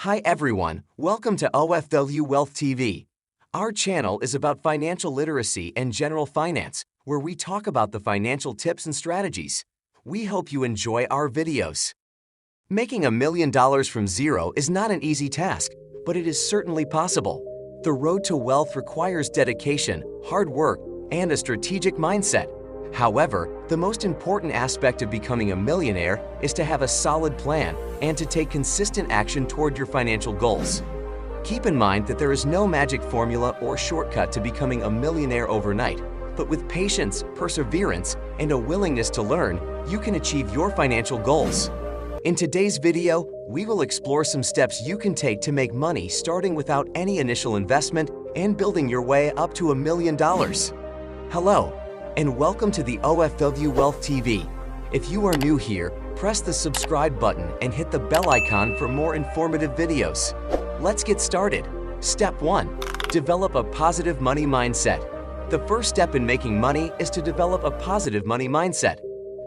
Hi everyone, welcome to OFW Wealth TV. Our channel is about financial literacy and general finance, where we talk about the financial tips and strategies. We hope you enjoy our videos. Making $1 million from zero is not an easy task, but it is certainly possible. The road to wealth requires dedication, hard work, and a strategic mindset. However, the most important aspect of becoming a millionaire is to have a solid plan and to take consistent action toward your financial goals. Keep in mind that there is no magic formula or shortcut to becoming a millionaire overnight, but with patience, perseverance, and a willingness to learn, you can achieve your financial goals. In today's video, we will explore some steps you can take to make money starting without any initial investment and building your way up to $1 million. Hello, and welcome to the OFW Wealth TV. If you are new here, press the subscribe button and hit the bell icon for more informative videos. Let's get started. Step 1. Develop a positive money mindset. The first step in making money is to develop a positive money mindset.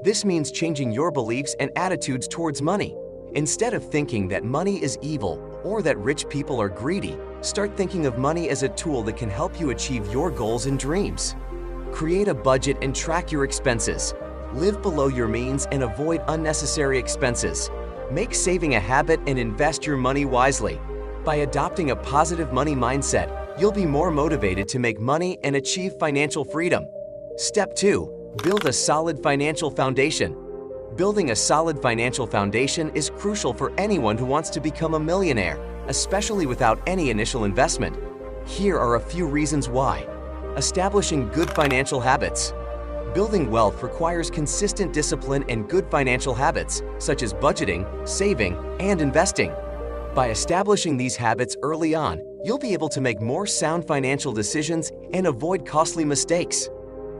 This means changing your beliefs and attitudes towards money. Instead of thinking that money is evil or that rich people are greedy, start thinking of money as a tool that can help you achieve your goals and dreams. Create a budget and track your expenses. Live below your means and avoid unnecessary expenses. Make saving a habit and invest your money wisely. By adopting a positive money mindset, you'll be more motivated to make money and achieve financial freedom. Step 2. Build a solid financial foundation. Building a solid financial foundation is crucial for anyone who wants to become a millionaire, especially without any initial investment. Here are a few reasons why. Establishing good financial habits. Building wealth requires consistent discipline and good financial habits, such as budgeting, saving, and investing. By establishing these habits early on, you'll be able to make more sound financial decisions and avoid costly mistakes.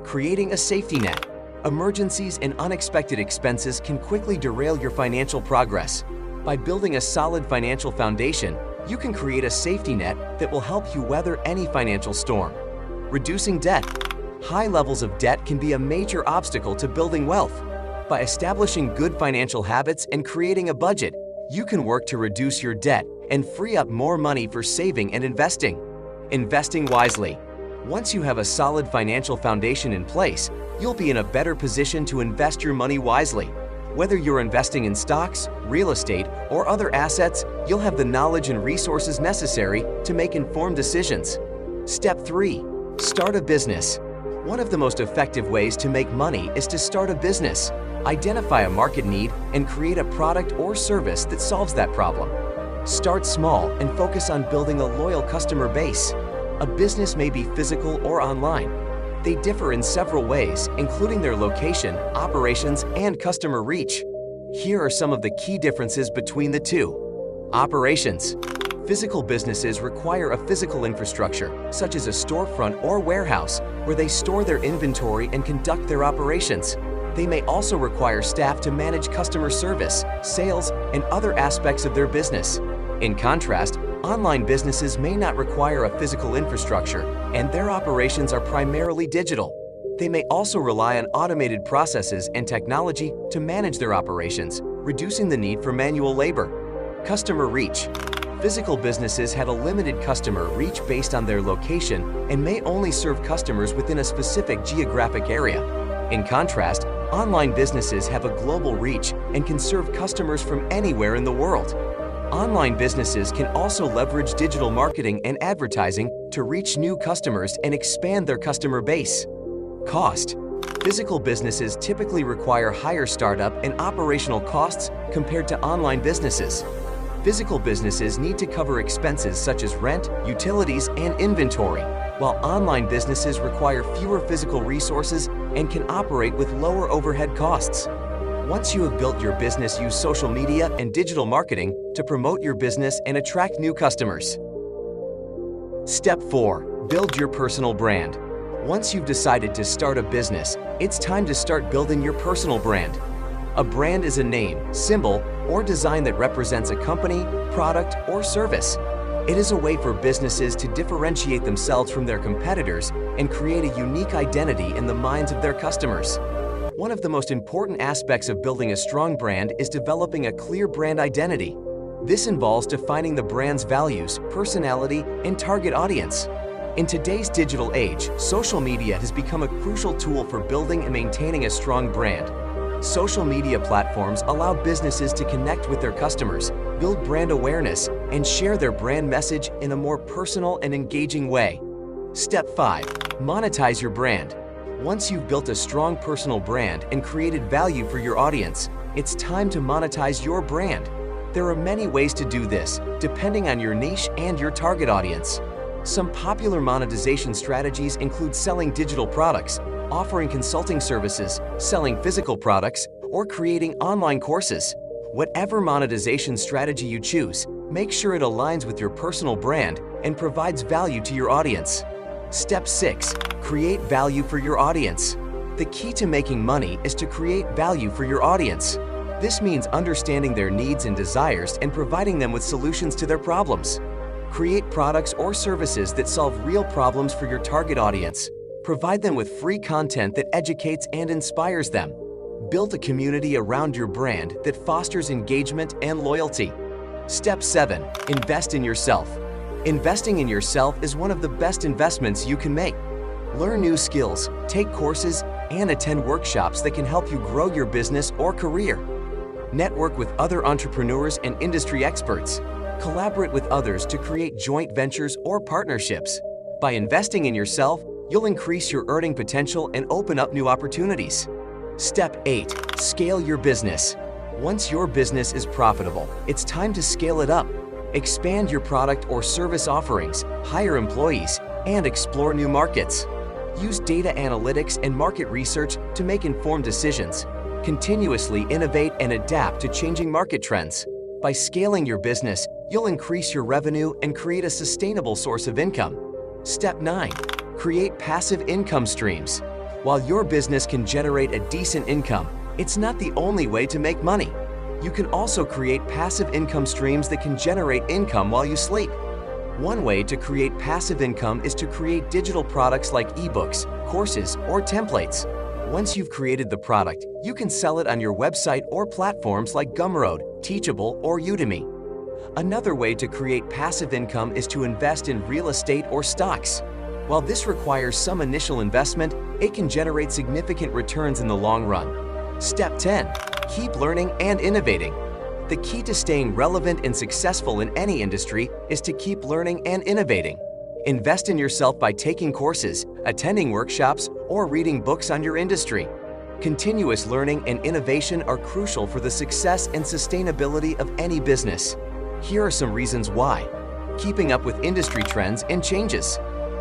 Creating a safety net. Emergencies and unexpected expenses can quickly derail your financial progress. By building a solid financial foundation, you can create a safety net that will help you weather any financial storm. Reducing debt. High levels of debt can be a major obstacle to building wealth. By establishing good financial habits and creating a budget, you can work to reduce your debt and free up more money for saving and investing. Investing wisely. Once you have a solid financial foundation in place, you'll be in a better position to invest your money wisely. Whether you're investing in stocks, real estate, or other assets, you'll have the knowledge and resources necessary to make informed decisions. Step 3. Start a business. One of the most effective ways to make money is to start a business. Identify a market need and create a product or service that solves that problem. Start small and focus on building a loyal customer base. A business may be physical or online. They differ in several ways, including their location, operations, and customer reach. Here are some of the key differences between the two. Operations. Physical businesses require a physical infrastructure, such as a storefront or warehouse, where they store their inventory and conduct their operations. They may also require staff to manage customer service, sales, and other aspects of their business. In contrast, online businesses may not require a physical infrastructure, and their operations are primarily digital. They may also rely on automated processes and technology to manage their operations, reducing the need for manual labor. Customer reach. Physical businesses have a limited customer reach based on their location and may only serve customers within a specific geographic area. In contrast, online businesses have a global reach and can serve customers from anywhere in the world. Online businesses can also leverage digital marketing and advertising to reach new customers and expand their customer base. Cost. Physical businesses typically require higher startup and operational costs compared to online businesses. Physical businesses need to cover expenses such as rent, utilities, and inventory, while online businesses require fewer physical resources and can operate with lower overhead costs. Once you have built your business, use social media and digital marketing to promote your business and attract new customers. Step 4. Build your personal brand. Once you've decided to start a business, it's time to start building your personal brand. A brand is a name, symbol, or design that represents a company, product, or service. It is a way for businesses to differentiate themselves from their competitors and create a unique identity in the minds of their customers. One of the most important aspects of building a strong brand is developing a clear brand identity. This involves defining the brand's values, personality, and target audience. In today's digital age, social media has become a crucial tool for building and maintaining a strong brand. Social media platforms allow businesses to connect with their customers, build brand awareness, and share their brand message in a more personal and engaging way. Step 5. Monetize your brand. Once you've built a strong personal brand and created value for your audience, it's time to monetize your brand. There are many ways to do this, depending on your niche and your target audience. Some popular monetization strategies include selling digital products, offering consulting services, selling physical products, or creating online courses. Whatever monetization strategy you choose, make sure it aligns with your personal brand and provides value to your audience. Step 6. Create value for your audience. The key to making money is to create value for your audience. This means understanding their needs and desires and providing them with solutions to their problems. Create products or services that solve real problems for your target audience. Provide them with free content that educates and inspires them. Build a community around your brand that fosters engagement and loyalty. Step 7. Invest in yourself. Investing in yourself is one of the best investments you can make. Learn new skills, take courses, and attend workshops that can help you grow your business or career. Network with other entrepreneurs and industry experts. Collaborate with others to create joint ventures or partnerships. By investing in yourself, you'll increase your earning potential and open up new opportunities. Step 8. Scale your business. Once your business is profitable, it's time to scale it up. Expand your product or service offerings, hire employees, and explore new markets. Use data analytics and market research to make informed decisions. Continuously innovate and adapt to changing market trends. By scaling your business, you'll increase your revenue and create a sustainable source of income. Step 9. Create passive income streams. While your business can generate a decent income, it's not the only way to make money. You can also create passive income streams that can generate income while you sleep. One way to create passive income is to create digital products like ebooks, courses, or templates. Once you've created the product, you can sell it on your website or platforms like Gumroad, Teachable, or Udemy. Another way to create passive income is to invest in real estate or stocks. While this requires some initial investment, it can generate significant returns in the long run. Step 10. Keep learning and innovating. The key to staying relevant and successful in any industry is to keep learning and innovating. Invest in yourself by taking courses, attending workshops, or reading books on your industry. Continuous learning and innovation are crucial for the success and sustainability of any business. Here are some reasons why. Keeping up with industry trends and changes.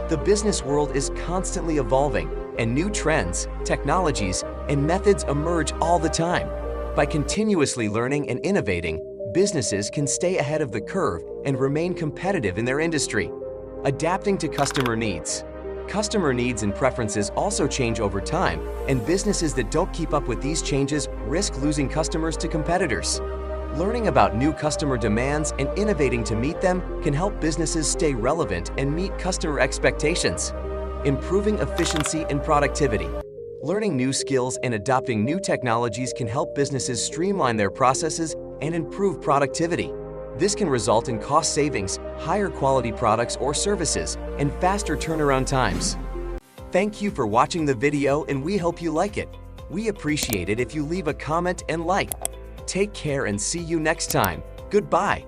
The business world is constantly evolving, and new trends, technologies, and methods emerge all the time. By continuously learning and innovating, businesses can stay ahead of the curve and remain competitive in their industry. Adapting to customer needs. Customer needs and preferences also change over time, and businesses that don't keep up with these changes risk losing customers to competitors. Learning about new customer demands and innovating to meet them can help businesses stay relevant and meet customer expectations. Improving efficiency and productivity. Learning new skills and adopting new technologies can help businesses streamline their processes and improve productivity. This can result in cost savings, higher quality products or services, and faster turnaround times. Thank you for watching the video, and we hope you like it. We appreciate it if you leave a comment and like. Take care and see you next time. Goodbye.